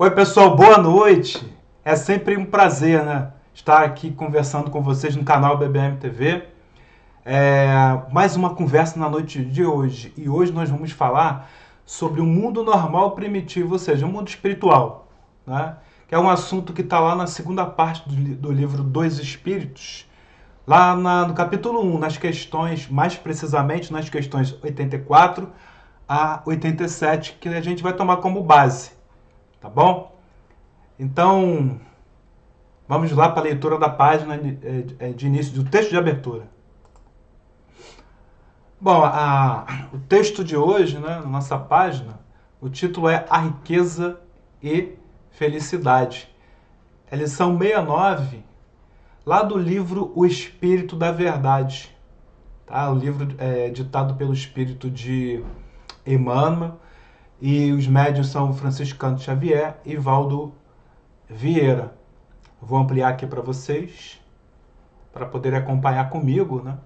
Oi, pessoal, boa noite. É sempre um prazer, né, estar aqui conversando com vocês no canal BBM TV. Mais uma conversa na noite de hoje. E hoje nós vamos falar sobre o mundo normal primitivo, ou seja, o mundo espiritual, né? Que é um assunto que está lá na segunda parte do livro Dois Espíritos, lá no capítulo 1, nas questões, mais precisamente nas questões 84 a 87, que a gente vai tomar como base, tá bom? Então, vamos lá para a leitura da página de início, do texto de abertura. Bom, o texto de hoje, né, na nossa página, o título é A Riqueza e Felicidade. É lição 69, lá do livro O Espírito da Verdade. Tá? O livro é ditado pelo Espírito de Emmanuel, e os médiuns são Franciscano Xavier e Valdo Vieira. Vou ampliar aqui para vocês, para poder acompanhar comigo, né?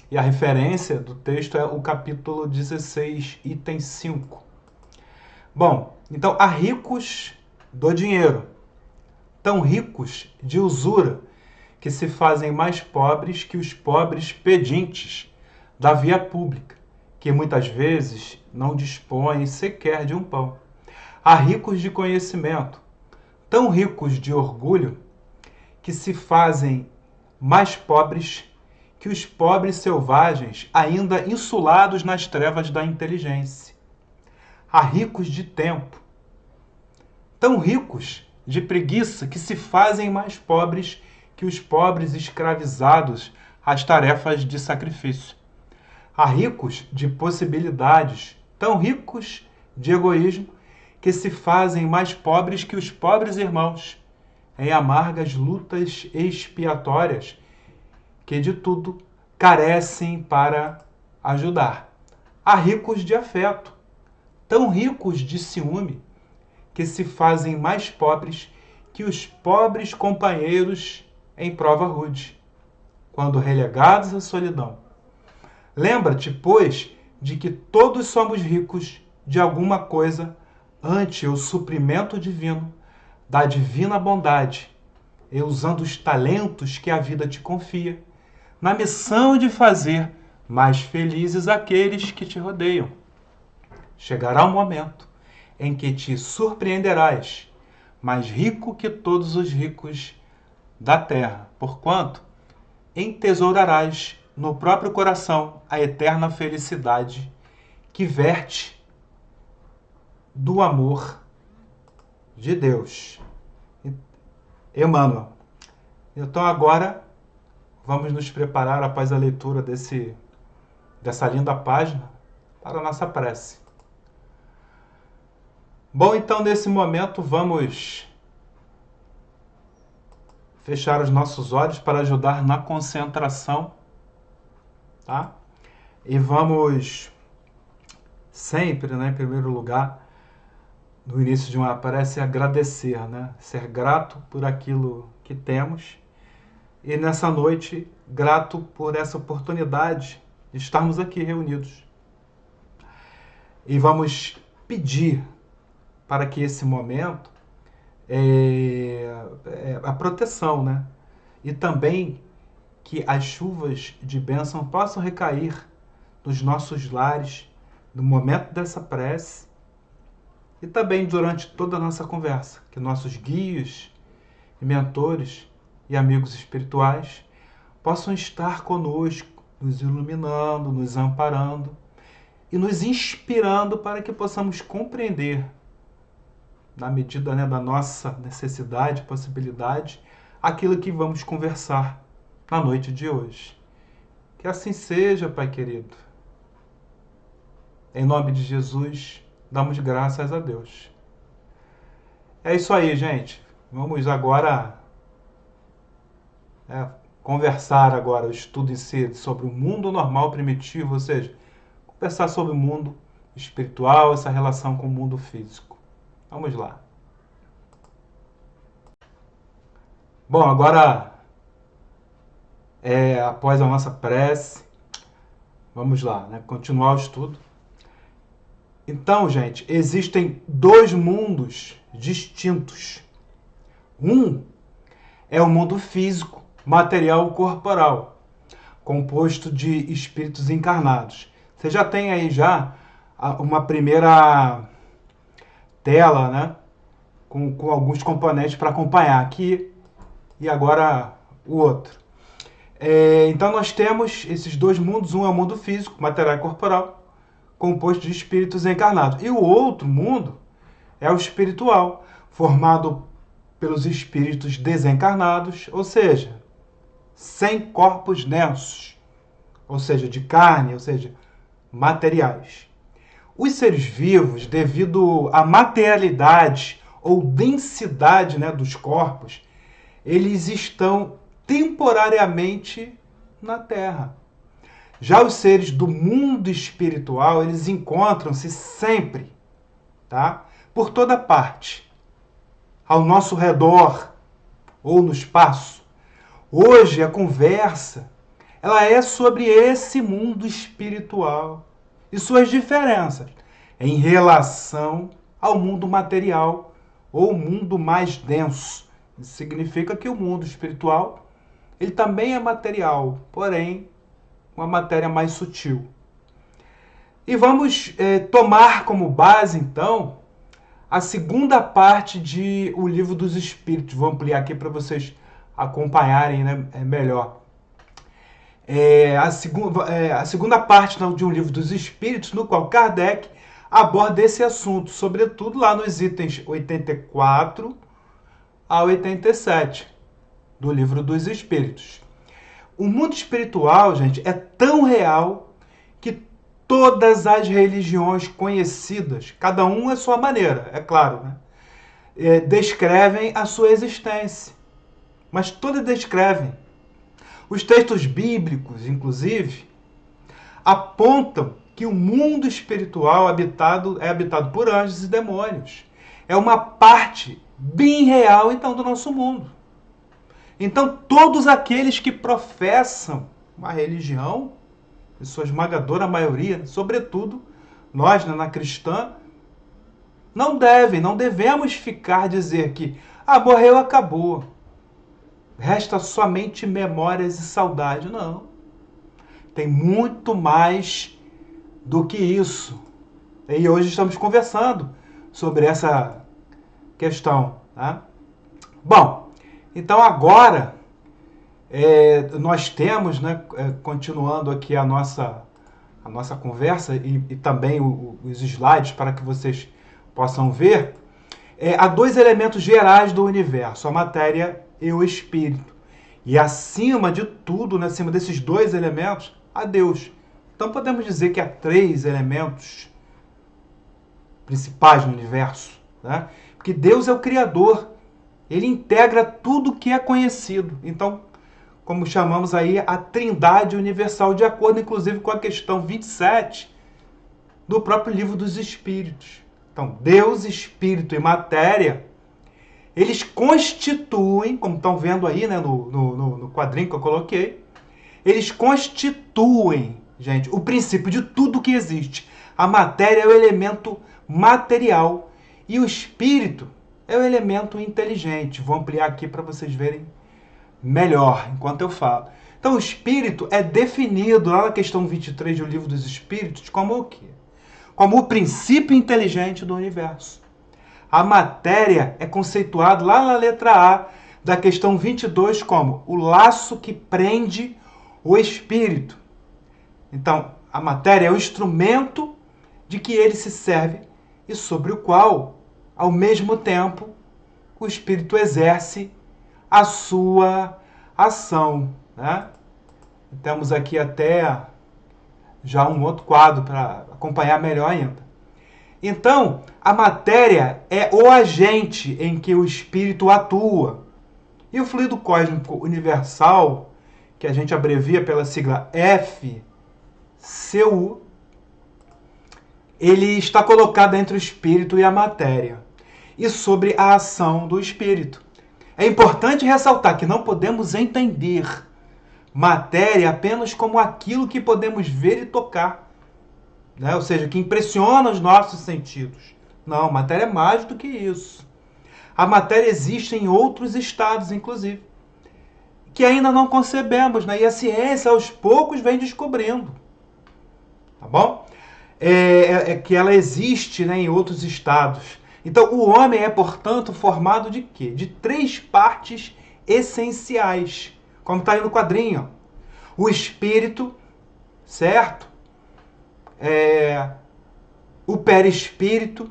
E a referência do texto é o capítulo 16, item 5. Bom, então, há ricos do dinheiro, tão ricos de usura, que se fazem mais pobres que os pobres pedintes da via pública, que muitas vezes não dispõem sequer de um pão. Há ricos de conhecimento, tão ricos de orgulho, que se fazem mais pobres que os pobres selvagens ainda insulados nas trevas da inteligência. Há ricos de tempo, tão ricos de preguiça que se fazem mais pobres que os pobres escravizados às tarefas de sacrifício. Há ricos de possibilidades, tão ricos de egoísmo que se fazem mais pobres que os pobres irmãos em amargas lutas expiatórias que de tudo carecem para ajudar. Há ricos de afeto, tão ricos de ciúme, que se fazem mais pobres que os pobres companheiros em prova rude, quando relegados à solidão. Lembra-te, pois, de que todos somos ricos de alguma coisa ante o suprimento divino, da divina bondade, e usando os talentos que a vida te confia, na missão de fazer mais felizes aqueles que te rodeiam. Chegará um momento em que te surpreenderás, mais rico que todos os ricos da terra, porquanto entesourarás no próprio coração a eterna felicidade que verte do amor de Deus. Emmanuel. Então agora vamos nos preparar após a leitura dessa linda página para a nossa prece. Bom, então nesse momento vamos fechar os nossos olhos para ajudar na concentração, tá? E vamos sempre, né, em primeiro lugar, no início de uma prece, agradecer, né? Ser grato por aquilo que temos. E nessa noite, grato por essa oportunidade de estarmos aqui reunidos. E vamos pedir para que esse momento, a proteção, né? E também que as chuvas de bênção possam recair nos nossos lares, no momento dessa prece, e também durante toda a nossa conversa, que nossos guias e mentores e amigos espirituais possam estar conosco, nos iluminando, nos amparando e nos inspirando para que possamos compreender, na medida, né, da nossa necessidade, possibilidade, aquilo que vamos conversar na noite de hoje. Que assim seja, Pai querido. Em nome de Jesus, damos graças a Deus. É isso aí, gente. Vamos agora conversar agora, o estudo em si sobre o mundo normal primitivo, ou seja, conversar sobre o mundo espiritual, essa relação com o mundo físico. Vamos lá. Bom, agora, após a nossa prece, vamos lá, né? Continuar o estudo. Então, gente, existem dois mundos distintos. Um é o mundo físico, material corporal, composto de espíritos encarnados. Você já tem aí já uma primeira tela, né, com alguns componentes para acompanhar aqui e agora o outro. Então nós temos esses dois mundos, um é o mundo físico, material e corporal, composto de espíritos encarnados. E o outro mundo é o espiritual, formado pelos espíritos desencarnados, ou seja, sem corpos densos, ou seja, de carne, ou seja, materiais. Os seres vivos, devido à materialidade ou densidade, né, dos corpos, eles estão temporariamente na Terra. Já os seres do mundo espiritual, eles encontram-se sempre, tá? Por toda parte, ao nosso redor ou no espaço. Hoje a conversa, ela é sobre esse mundo espiritual e suas diferenças em relação ao mundo material ou mundo mais denso. Isso significa que o mundo espiritual, ele também é material, porém uma matéria mais sutil. E vamos tomar como base, então, a segunda parte de O Livro dos Espíritos. Vou ampliar aqui para vocês acompanharem, né, melhor. A segunda parte de O Livro dos Espíritos, no qual Kardec aborda esse assunto, sobretudo lá nos itens 84 a 87 do Livro dos Espíritos. O mundo espiritual, gente, é tão real que todas as religiões conhecidas, cada uma à sua maneira, é claro, né, descrevem a sua existência. Mas todas descrevem. Os textos bíblicos, inclusive, apontam que o mundo espiritual é habitado por anjos e demônios. É uma parte bem real, então, do nosso mundo. Então, todos aqueles que professam uma religião, em sua esmagadora maioria, sobretudo nós, na cristã, não devemos ficar dizer que morreu, acabou. Resta somente memórias e saudade. Não. Tem muito mais do que isso. E hoje estamos conversando sobre essa questão. Tá? Bom, então agora nós temos, né, continuando aqui a nossa conversa e também os slides para que vocês possam ver, há dois elementos gerais do universo, a matéria e o espírito. E acima de tudo, né, acima desses dois elementos, há Deus. Então podemos dizer que há três elementos principais no universo, né? Porque Deus é o Criador. Ele integra tudo que é conhecido. Então, como chamamos aí, a Trindade Universal, de acordo, inclusive, com a questão 27 do próprio Livro dos Espíritos. Então, Deus, Espírito e Matéria, eles constituem, como estão vendo aí, né, no quadrinho que eu coloquei, eles constituem, gente, o princípio de tudo que existe. A matéria é o elemento material e o espírito é o elemento inteligente. Vou ampliar aqui para vocês verem melhor enquanto eu falo. Então, o espírito é definido lá na questão 23 do Livro dos Espíritos como o quê? Como o princípio inteligente do universo. A matéria é conceituada lá na letra A da questão 22 como o laço que prende o espírito. Então, a matéria é o instrumento de que ele se serve e sobre o qual, ao mesmo tempo, o espírito exerce a sua ação. Né? Temos aqui até já um outro quadro para acompanhar melhor ainda. Então, a matéria é o agente em que o espírito atua. E o fluido cósmico universal, que a gente abrevia pela sigla FCU, ele está colocado entre o espírito e a matéria, e sobre a ação do espírito. É importante ressaltar que não podemos entender matéria apenas como aquilo que podemos ver e tocar, né? Ou seja, que impressiona os nossos sentidos. Não, matéria é mais do que isso. A matéria existe em outros estados, inclusive, que ainda não concebemos, né? E a ciência, aos poucos, vem descobrindo. Tá bom? Que ela existe, né, em outros estados. Então, o homem é, portanto, formado de quê? De 3 partes essenciais, como está aí no quadrinho. O espírito, certo? O perispírito,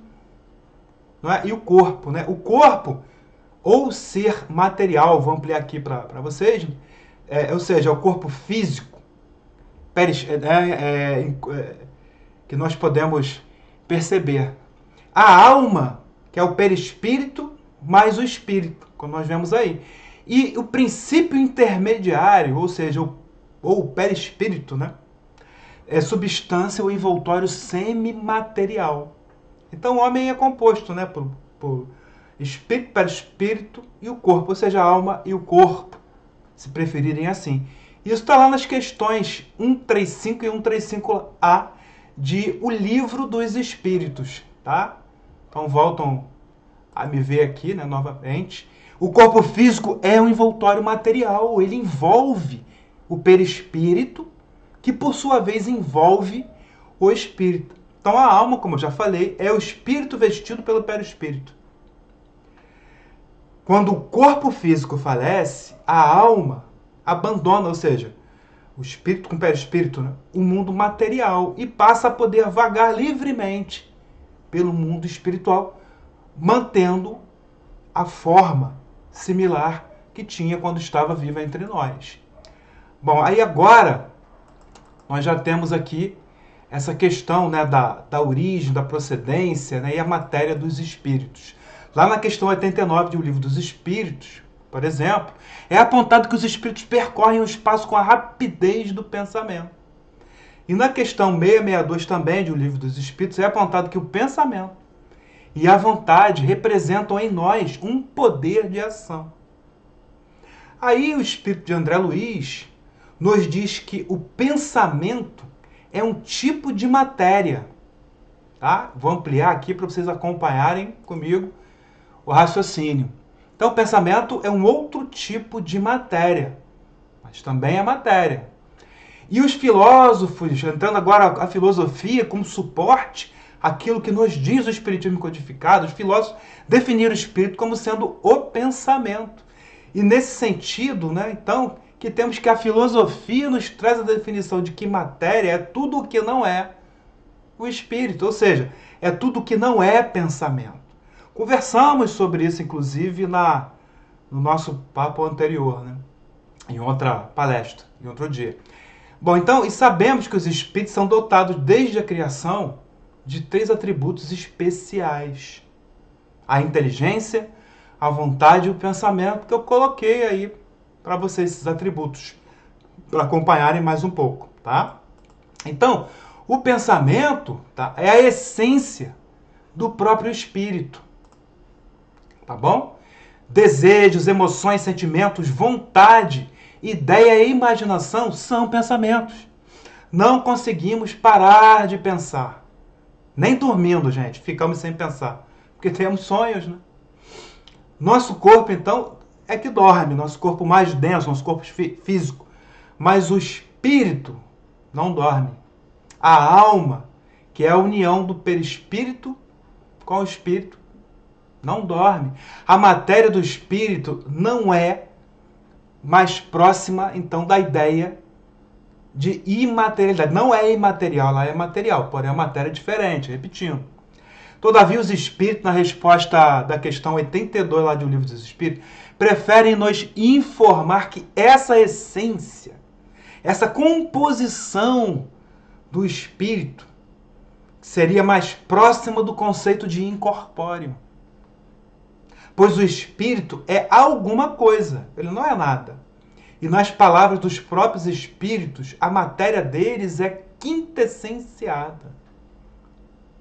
não é? E o corpo, né? O corpo, ou ser material, vou ampliar aqui para vocês, ou seja, o corpo físico, que nós podemos perceber. A alma, que é o perispírito, mais o espírito, como nós vemos aí. E o princípio intermediário, ou seja, ou o perispírito, né? É substância ou envoltório semimaterial. Então o homem é composto, né, por espírito, perispírito e o corpo, ou seja, a alma e o corpo, se preferirem assim. Isso está lá nas questões 135 e 135A de O Livro dos Espíritos, tá? Então voltam a me ver aqui, né, novamente. O corpo físico é um envoltório material, ele envolve o perispírito, que por sua vez envolve o espírito. Então a alma, como eu já falei, é o espírito vestido pelo perispírito. Quando o corpo físico falece, a alma abandona, ou seja, o espírito com o perispírito, né, o mundo material e passa a poder vagar livremente pelo mundo espiritual, mantendo a forma similar que tinha quando estava viva entre nós. Bom, aí agora nós já temos aqui essa questão, né, da origem, da procedência, né, e a matéria dos espíritos. Lá na questão 89 de O Livro dos Espíritos, por exemplo, é apontado que os espíritos percorrem o espaço com a rapidez do pensamento. E na questão 662 também de O Livro dos Espíritos é apontado que o pensamento e a vontade representam em nós um poder de ação. Aí o espírito de André Luiz nos diz que o pensamento é um tipo de matéria. Tá? Vou ampliar aqui para vocês acompanharem comigo o raciocínio. Então, o pensamento é um outro tipo de matéria, mas também é matéria. E os filósofos, entrando agora a filosofia como suporte, aquilo que nos diz o Espiritismo codificado, os filósofos definiram o espírito como sendo o pensamento. E nesse sentido, né, então, que temos que a filosofia nos traz a definição de que matéria é tudo o que não é o espírito, ou seja, é tudo o que não é pensamento. Conversamos sobre isso, inclusive, no nosso papo anterior, né? Em outra palestra, em outro dia. Bom, então, e sabemos que os espíritos são dotados desde a criação de 3 atributos especiais. A inteligência, a vontade e o pensamento, que eu coloquei aí para vocês, esses atributos, para acompanharem mais um pouco, tá? Então, o pensamento, tá, é a essência do próprio espírito, tá bom? Desejos, emoções, sentimentos, vontade, ideia e imaginação são pensamentos. Não conseguimos parar de pensar. Nem dormindo, gente, ficamos sem pensar. Porque temos sonhos, né? Nosso corpo, então, é que dorme. Nosso corpo mais denso, nosso corpo físico. Mas o espírito não dorme. A alma, que é a união do perispírito com o espírito, não dorme. A matéria do espírito não é mais próxima, então, da ideia de imaterialidade. Não é imaterial, ela é material, porém a matéria é diferente, repetindo. Todavia, os espíritos, na resposta da questão 82 lá de O Livro dos Espíritos, preferem nos informar que essa essência, essa composição do espírito, seria mais próxima do conceito de incorpóreo. Pois o espírito é alguma coisa, ele não é nada. E nas palavras dos próprios espíritos, a matéria deles é quintessenciada.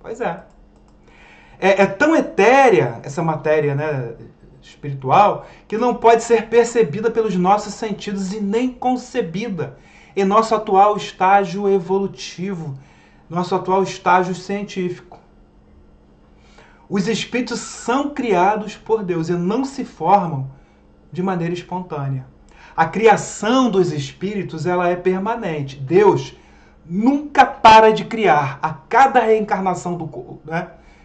Pois é. É tão etérea essa matéria, né, espiritual, que não pode ser percebida pelos nossos sentidos e nem concebida em nosso atual estágio evolutivo, nosso atual estágio científico. Os espíritos são criados por Deus e não se formam de maneira espontânea. A criação dos espíritos, ela é permanente. Deus nunca para de criar. A cada reencarnação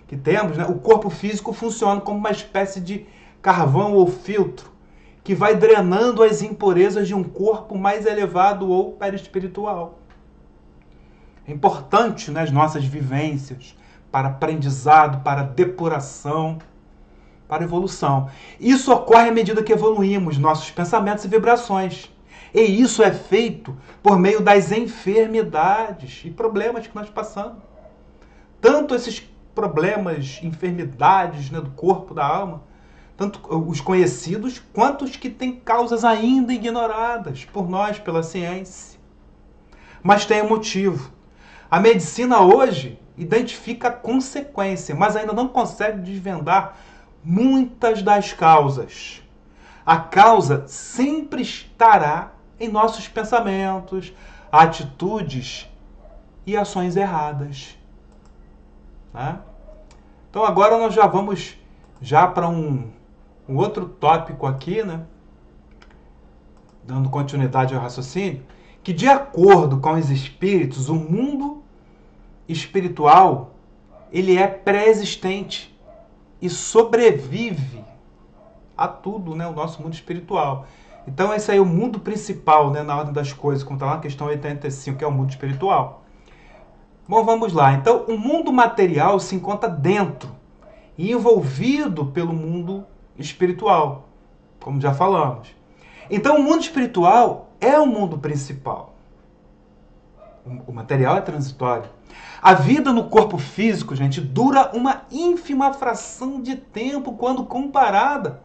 que temos, o corpo físico funciona como uma espécie de carvão ou filtro que vai drenando as impurezas de um corpo mais elevado ou perispiritual. É importante nas nossas vivências, para aprendizado, para depuração, para evolução. Isso ocorre à medida que evoluímos nossos pensamentos e vibrações. E isso é feito por meio das enfermidades e problemas que nós passamos. Tanto esses problemas, enfermidades do corpo, da alma, tanto os conhecidos, quanto os que têm causas ainda ignoradas por nós, pela ciência. Mas tem um motivo. A medicina hoje identifica a consequência, mas ainda não consegue desvendar muitas das causas. A causa sempre estará em nossos pensamentos, atitudes e ações erradas. Né? Então agora nós já vamos para um outro tópico aqui, né? Dando continuidade ao raciocínio, que de acordo com os espíritos, o mundo espiritual ele é pré-existente e sobrevive a tudo, o nosso mundo espiritual. Então esse aí é o mundo principal, na ordem das coisas, como está lá na questão 85, que é o mundo espiritual. Bom, vamos lá. Então o mundo material se encontra dentro e envolvido pelo mundo espiritual, como já falamos. Então o mundo espiritual é o mundo principal. O material é transitório. A vida no corpo físico, gente, dura uma ínfima fração de tempo quando comparada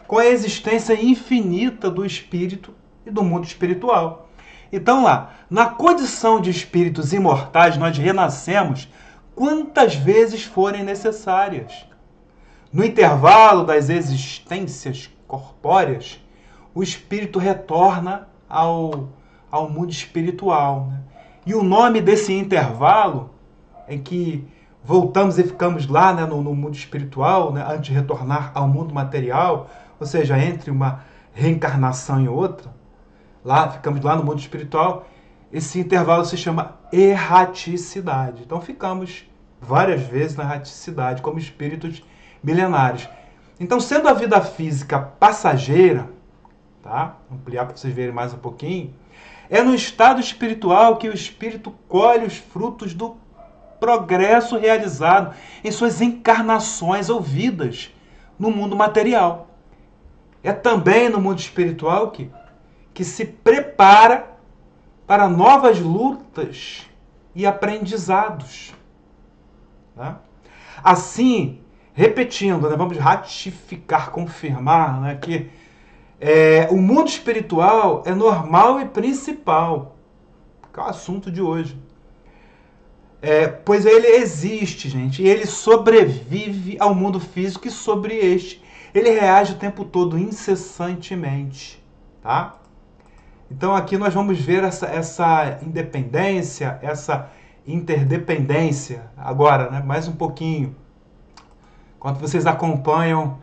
com a existência infinita do espírito e do mundo espiritual. Então lá, na condição de espíritos imortais, nós renascemos quantas vezes forem necessárias. No intervalo das existências corpóreas, o espírito retorna ao mundo espiritual. E o nome desse intervalo, em que voltamos e ficamos lá no mundo espiritual, antes de retornar ao mundo material, ou seja, entre uma reencarnação e outra, ficamos lá no mundo espiritual, esse intervalo se chama erraticidade. Então ficamos várias vezes na erraticidade, como espíritos milenários. Então, sendo a vida física passageira, tá? Vou ampliar para vocês verem mais um pouquinho, é no estado espiritual que o espírito colhe os frutos do progresso realizado em suas encarnações ou vidas no mundo material. É também no mundo espiritual que se prepara para novas lutas e aprendizados. Tá? Assim, repetindo, vamos ratificar, confirmar que o mundo espiritual é normal e principal, que é o assunto de hoje. Pois ele existe, gente, e ele sobrevive ao mundo físico e sobre este ele reage o tempo todo, incessantemente. Tá? Então aqui nós vamos ver essa independência, essa interdependência. Agora, mais um pouquinho. Enquanto vocês acompanham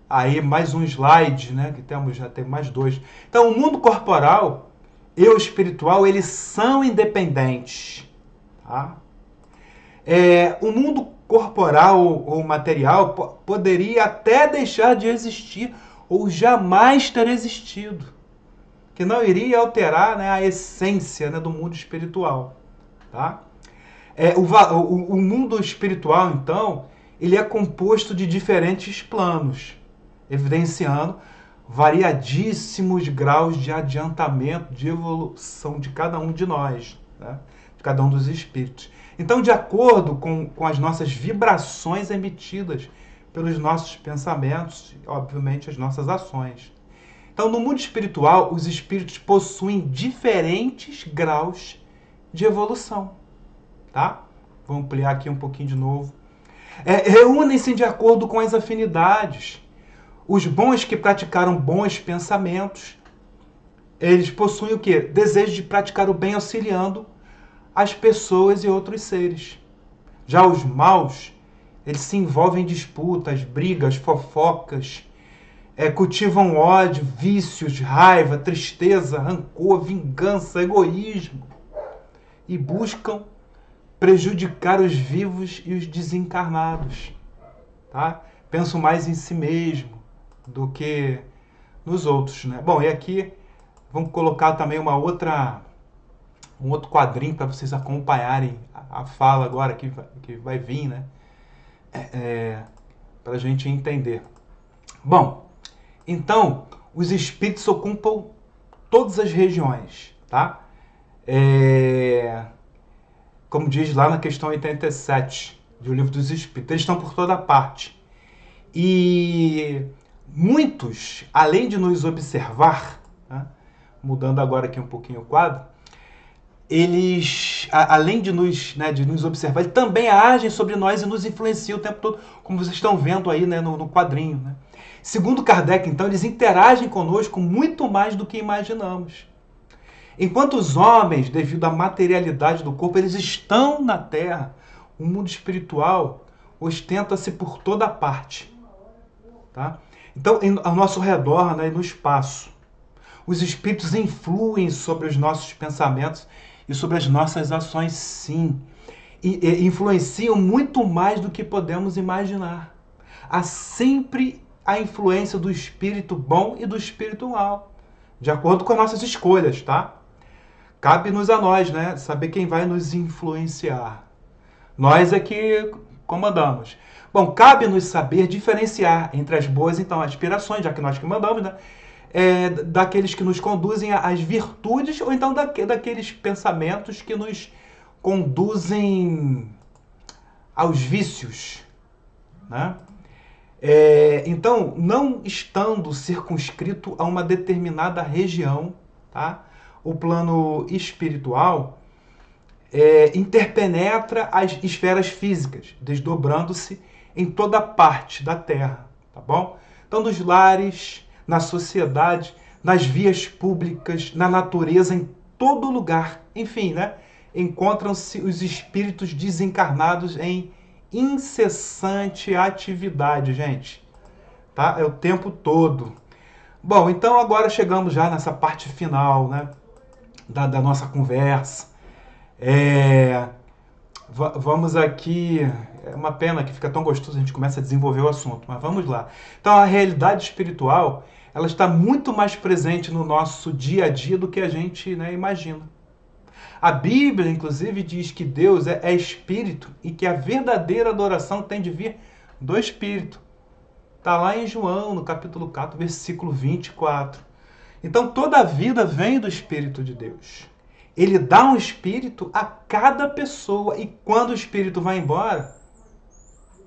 aí mais um slide, que já tem mais dois. Então o mundo corporal e o espiritual, eles são independentes. Tá? O mundo corporal ou material poderia até deixar de existir ou jamais ter existido, que não iria alterar a essência do mundo espiritual. Tá? O mundo espiritual, então, ele é composto de diferentes planos, evidenciando variadíssimos graus de adiantamento, de evolução de cada um de nós, de cada um dos espíritos. Então, de acordo com as nossas vibrações emitidas pelos nossos pensamentos e, obviamente, as nossas ações. Então, no mundo espiritual, os espíritos possuem diferentes graus de evolução. Tá? Vou ampliar aqui um pouquinho de novo. Reúnem-se de acordo com as afinidades. Os bons que praticaram bons pensamentos, eles possuem o quê? Desejo de praticar o bem auxiliando as pessoas e outros seres. Já os maus, Eles se envolvem em disputas, brigas, fofocas, cultivam ódio, vícios, raiva, tristeza, rancor, vingança, egoísmo e buscam prejudicar os vivos e os desencarnados, tá? Pensam mais em si mesmo do que nos outros, né? Bom, e aqui vamos colocar também um outro quadrinho para vocês acompanharem a fala agora que vai vir, né? Para a gente entender. Bom, então, os espíritos ocupam todas as regiões, tá? Como diz lá na questão 87 do Livro dos Espíritos, eles estão por toda parte. E muitos, além de nos observar, né? Mudando agora aqui um pouquinho o quadro, eles, além de nos observar, eles também agem sobre nós e nos influenciam o tempo todo, como vocês estão vendo aí, né, no quadrinho, né? Segundo Kardec, então, eles interagem conosco muito mais do que imaginamos. Enquanto os homens, devido à materialidade do corpo, eles estão na Terra, o mundo espiritual ostenta-se por toda parte, tá? Então, ao nosso redor, né, no espaço, os espíritos influem sobre os nossos pensamentos e sobre as nossas ações, sim. E influenciam muito mais do que podemos imaginar. Há sempre a influência do espírito bom e do espírito mal, de acordo com as nossas escolhas, tá? Cabe-nos a nós, né, saber quem vai nos influenciar. Nós é que comandamos. Bom, cabe-nos saber diferenciar entre as boas, então, aspirações, já que nós que mandamos, né? Daqueles que nos conduzem às virtudes, ou então daqueles pensamentos que nos conduzem aos vícios, né? Então, não estando circunscrito a uma determinada região, tá? O plano espiritual interpenetra as esferas físicas, desdobrando-se em toda parte da Terra, tá bom? Então, nos lares, na sociedade, nas vias públicas, na natureza, em todo lugar, enfim, né? Encontram-se os espíritos desencarnados em incessante atividade, gente, tá? É o tempo todo. Bom, então agora chegamos já nessa parte final, né, da nossa conversa. Vamos aqui, é uma pena que fica tão gostoso, a gente começa a desenvolver o assunto, mas vamos lá. Então, a realidade espiritual, ela está muito mais presente no nosso dia a dia do que a gente, né, imagina. A Bíblia, inclusive, diz que Deus é espírito e que a verdadeira adoração tem de vir do espírito. Está lá em João, no capítulo 4, versículo 24. Então, toda a vida vem do Espírito de Deus. Ele dá um espírito a cada pessoa e quando o espírito vai embora,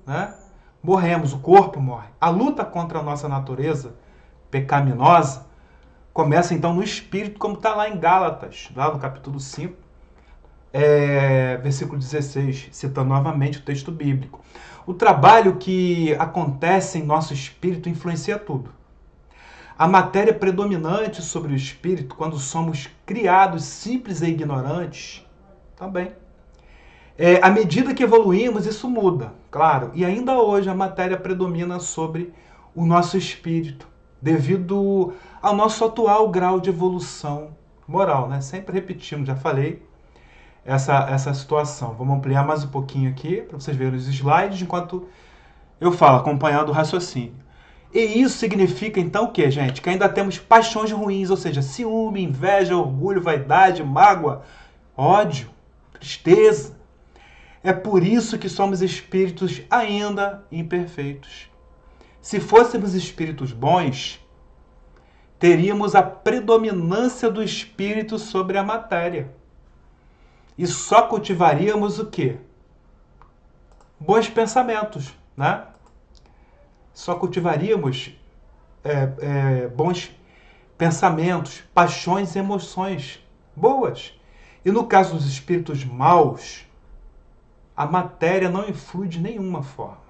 né, morremos, o corpo morre. A luta contra a nossa natureza pecaminosa começa então no espírito, como está lá em Gálatas, lá no capítulo 5, versículo 16, citando novamente o texto bíblico. O trabalho que acontece em nosso espírito influencia tudo. A matéria predominante sobre o espírito, quando somos criados simples e ignorantes, também. À medida que evoluímos, isso muda, claro. E ainda hoje a matéria predomina sobre o nosso espírito, devido ao nosso atual grau de evolução moral, né? Sempre repetindo, já falei, essa situação. Vamos ampliar mais um pouquinho aqui, para vocês verem os slides, enquanto eu falo, acompanhando o raciocínio. E isso significa, então, o quê, gente? Que ainda temos paixões ruins, ou seja, ciúme, inveja, orgulho, vaidade, mágoa, ódio, tristeza. É por isso que somos espíritos ainda imperfeitos. Se fôssemos espíritos bons, teríamos a predominância do espírito sobre a matéria. E só cultivaríamos o quê? Bons pensamentos, né? Só cultivaríamos bons pensamentos, paixões e emoções boas. E no caso dos espíritos maus, a matéria não influi de nenhuma forma.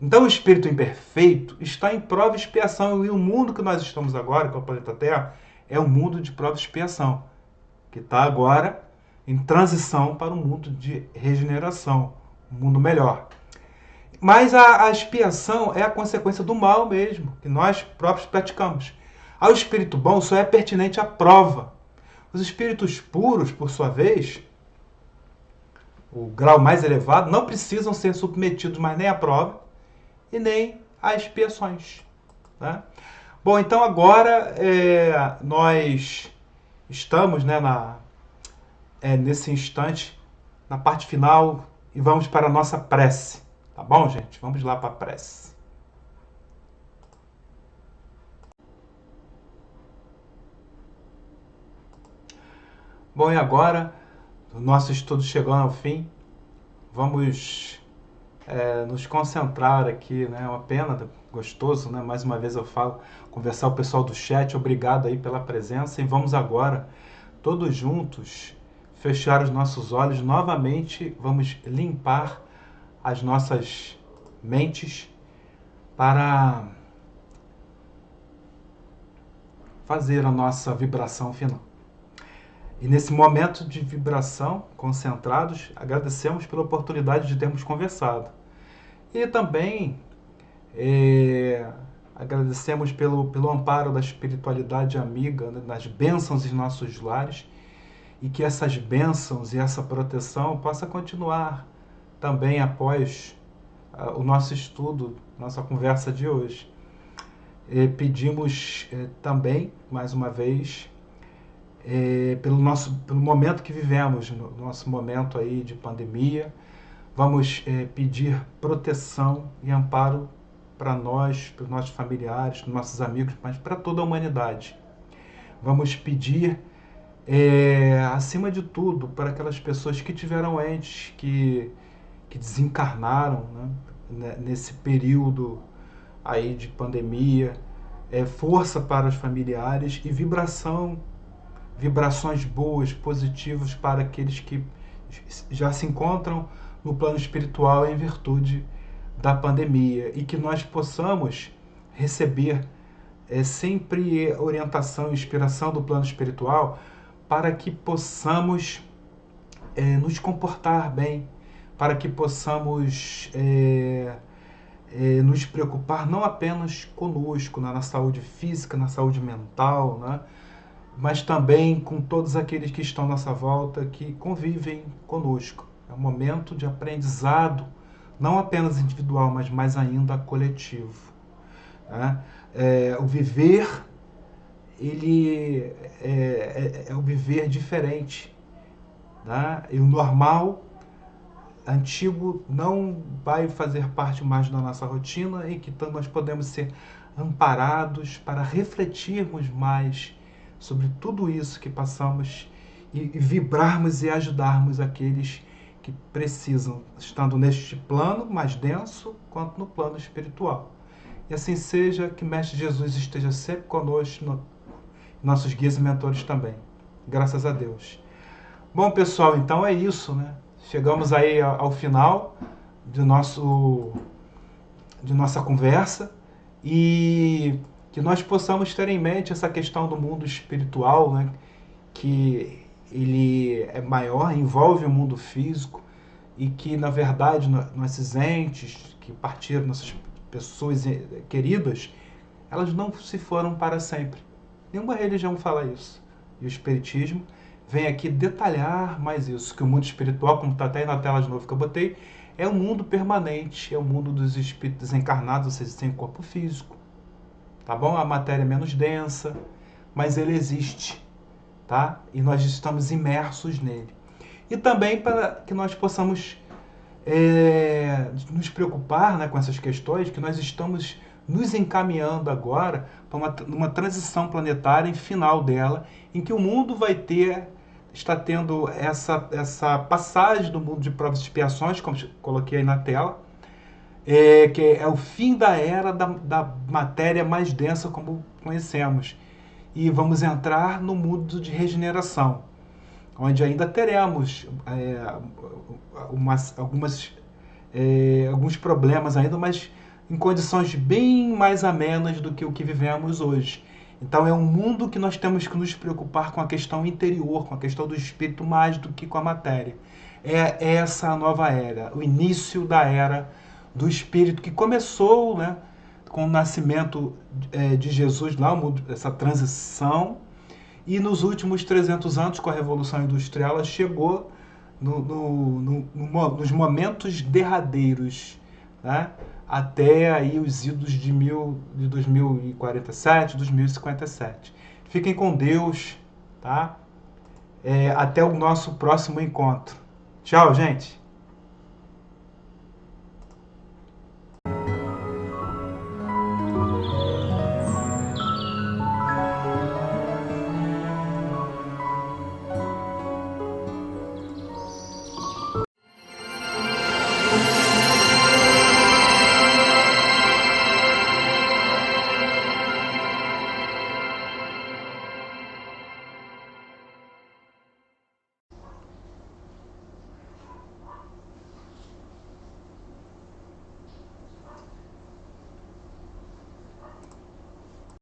Então o espírito imperfeito está em prova e expiação. E o mundo que nós estamos agora, que é o planeta Terra, é um mundo de prova e expiação, que está agora em transição para um mundo de regeneração, um mundo melhor. Mas a expiação é a consequência do mal mesmo, que nós próprios praticamos. Ao espírito bom só é pertinente a prova. Os espíritos puros, por sua vez, o grau mais elevado, não precisam ser submetidos mais nem à prova e nem a expiações. Né? Bom, então agora nós estamos, né, nesse instante, na parte final, e vamos para a nossa prece. Tá bom, gente? Vamos lá para a prece. Bom, e agora, o nosso estudo chegando ao fim, vamos nos concentrar aqui, né? É uma pena, gostoso, né? Mais uma vez eu falo, conversar com o pessoal do chat, obrigado aí pela presença, e vamos agora, todos juntos, fechar os nossos olhos novamente, vamos limpar as nossas mentes para fazer a nossa vibração final. E nesse momento de vibração, concentrados, agradecemos pela oportunidade de termos conversado. E também agradecemos pelo amparo da espiritualidade amiga, né, nas bênçãos em nossos lares, e que essas bênçãos e essa proteção possa continuar também após o nosso estudo, nossa conversa de hoje. Pedimos também, mais uma vez, pelo momento que vivemos, no nosso momento aí de pandemia, vamos pedir proteção e amparo para nós, para os nossos familiares, para os nossos amigos, mas para toda a humanidade. Vamos pedir, acima de tudo, para aquelas pessoas que tiveram entes, que desencarnaram, né, nesse período aí de pandemia, força para os familiares e vibrações boas, positivas para aqueles que já se encontram no plano espiritual em virtude da pandemia, e que nós possamos receber sempre orientação e inspiração do plano espiritual para que possamos nos comportar bem, para que possamos nos preocupar não apenas conosco, na saúde física, na saúde mental, né? Mas também com todos aqueles que estão à nossa volta, que convivem conosco. É um momento de aprendizado, não apenas individual, mas mais ainda coletivo. Né? O viver, ele é o viver diferente. Né? E o normal, antigo, não vai fazer parte mais da nossa rotina, e que nós podemos ser amparados para refletirmos mais sobre tudo isso que passamos e vibrarmos e ajudarmos aqueles que precisam, estando neste plano mais denso quanto no plano espiritual. E assim seja, que Mestre Jesus esteja sempre conosco, nossos guias e mentores também. Graças a Deus. Bom, pessoal, então é isso, né? Chegamos aí ao final de nossa conversa, e que nós possamos ter em mente essa questão do mundo espiritual, né? Que ele é maior, envolve o mundo físico, e que, na verdade, nossos entes que partiram, nossas pessoas queridas, elas não se foram para sempre. Nenhuma religião fala isso. E o Espiritismo vem aqui detalhar mais isso, que o mundo espiritual, como está até aí na tela de novo que eu botei, é um mundo permanente, é o mundo dos espíritos encarnados, ou seja, sem corpo físico. Tá bom? A matéria é menos densa, mas ele existe, tá? E nós estamos imersos nele. E também para que nós possamos nos preocupar, né, com essas questões, que nós estamos nos encaminhando agora para uma transição planetária em final dela, em que o mundo está tendo essa passagem do mundo de provas e expiações, como coloquei aí na tela, que é o fim da era da matéria mais densa como conhecemos. E vamos entrar no mundo de regeneração, onde ainda teremos alguns problemas ainda, mas em condições bem mais amenas do que o que vivemos hoje. Então é um mundo que nós temos que nos preocupar com a questão interior, com a questão do espírito, mais do que com a matéria. É essa a nova era, o início da era do Espírito, que começou, né, com o nascimento de Jesus, lá, essa transição, e nos últimos 300 anos, com a Revolução Industrial, ela chegou nos momentos derradeiros, né, até aí os idos de 2047, 2057. Fiquem com Deus, tá? Até o nosso próximo encontro. Tchau, gente!